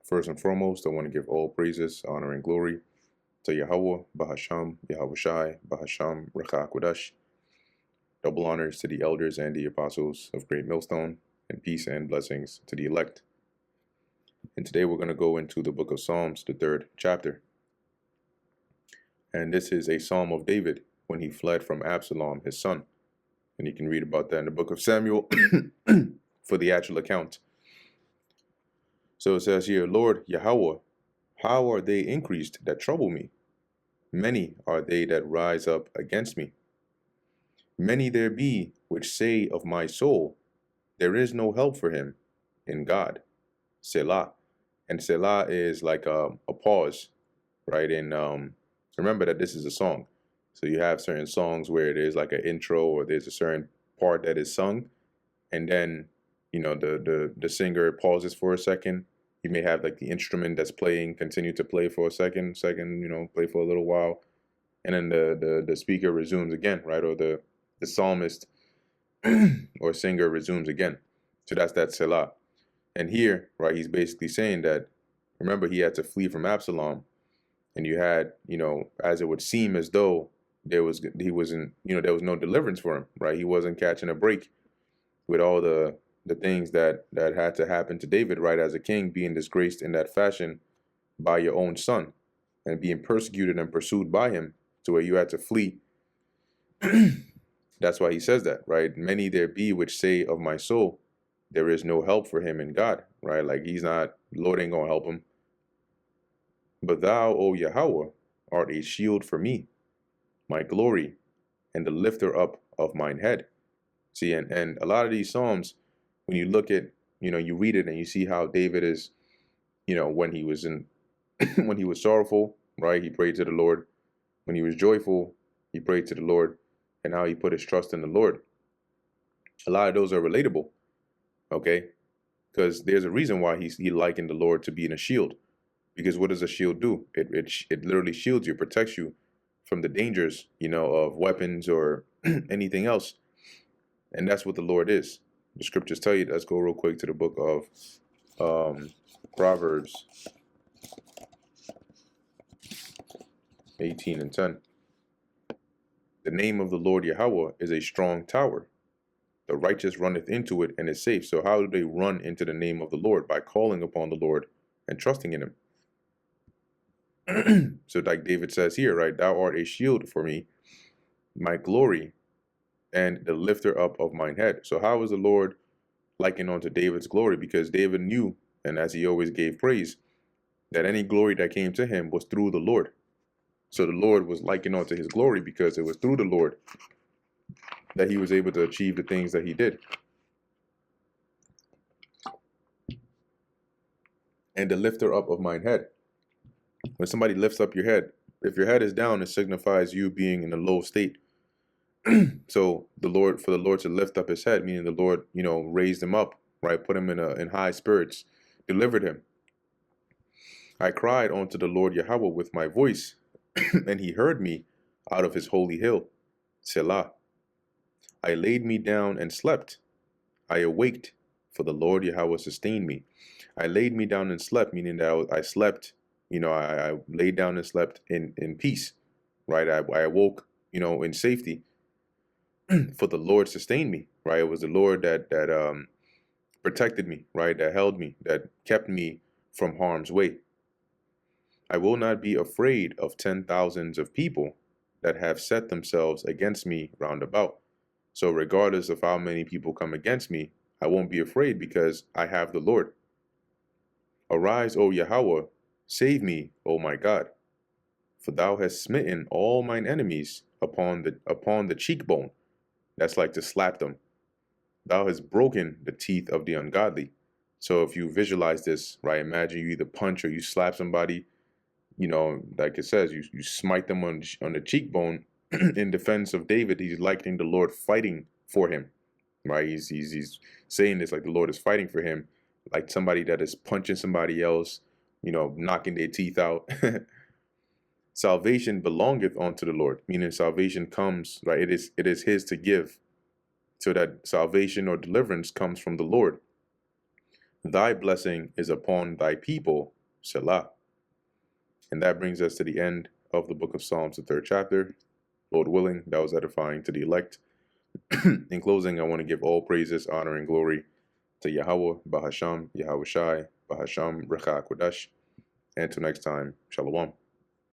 First and foremost, I want to give all praises, honor, and glory to Yahweh, Bahasham, Yahweh Shai, Bahasham, Reka Kodash. Double honors to the elders and the apostles of Great Millstone, and peace and blessings to the elect. And today we're going to go into the book of Psalms, the 3rd chapter. And this is a psalm of David when he fled from Absalom, his son. And you can read about that in the book of Samuel for the actual account. So it says here, Lord Yahweh, how are they increased that trouble me? Many are they that rise up against me. Many there be which say of my soul, there is no help for him in God. Selah. And Selah is like a pause, right? And remember that this is a song. So you have certain songs where there's like an intro or there's a certain part that is sung. And then, you know, the singer pauses for a second. You may have like the instrument that's playing continue to play for a second, play for a little while. And then the speaker resumes again, right? Or the psalmist or singer resumes again. So that's that Selah. And here, right, he's basically saying that, remember, he had to flee from Absalom. And you had, as it would seem as though there was no deliverance for him, right? He wasn't catching a break with all the things that had to happen to David, right, as a king, being disgraced in that fashion by your own son and being persecuted and pursued by him to where you had to flee. That's why he says that, right? Many there be which say of my soul, there is no help for him in God, right? Like Lord ain't gonna help him. But thou, O Yahweh, art a shield for me, my glory, and the lifter up of mine head. See, and a lot of these Psalms, when you look at, you read it and you see how David is, when he was when he was sorrowful, right, he prayed to the Lord. When he was joyful, he prayed to the Lord, and how he put his trust in the Lord. A lot of those are relatable, okay? Because there's a reason why he likened the Lord to being a shield. Because what does a shield do? It literally shields you, protects you from the dangers, of weapons or anything else. And that's what the Lord is. The scriptures tell you. Let's go real quick to the book of Proverbs 18 and 10. The name of the Lord Yahweh is a strong tower. The righteous runneth into it and is safe. So how do they run into the name of the Lord? By calling upon the Lord and trusting in him. So like David says here, right? Thou art a shield for me, my glory, and the lifter up of mine head. So how is the Lord likened unto David's glory? Because David knew, and as he always gave praise, that any glory that came to him was through the Lord. So the Lord was likened unto his glory because it was through the Lord that he was able to achieve the things that he did. And the lifter up of mine head. When somebody lifts up your head, if your head is down, it signifies you being in a low state. So for the Lord to lift up his head, meaning the Lord, raised him up, right? Put him in high spirits, delivered him. I cried unto the Lord Yahweh with my voice, and he heard me out of his holy hill. Selah. I laid me down and slept. I awaked, for the Lord Yahweh sustained me. I laid me down and slept, meaning that I slept, I laid down and slept in peace, right? I awoke, in safety. For the Lord sustained me, right? It was the Lord that protected me, right? That held me, that kept me from harm's way. I will not be afraid of 10,000s of people that have set themselves against me round about. So regardless of how many people come against me, I won't be afraid because I have the Lord. Arise, O Yahweh, save me, O my God. For thou hast smitten all mine enemies upon the cheekbone. That's like to slap them. Thou hast broken the teeth of the ungodly. So if you visualize this, right, imagine you either punch or you slap somebody, like it says, you smite them on the cheekbone. In defense of David, he's likening the Lord fighting for him, right? He's saying this like the Lord is fighting for him, like somebody that is punching somebody else, knocking their teeth out. Salvation belongeth unto the Lord, meaning salvation comes, right? It is his to give. So that salvation or deliverance comes from the Lord. Thy blessing is upon thy people, Selah. And that brings us to the end of the book of Psalms, the 3rd chapter. Lord willing, that was edifying to the elect. In closing, I want to give all praises, honor, and glory to Yahweh, Bahasham, Yahweh Shai, Bahasham, Recha Kodesh. And until next time, Shalom.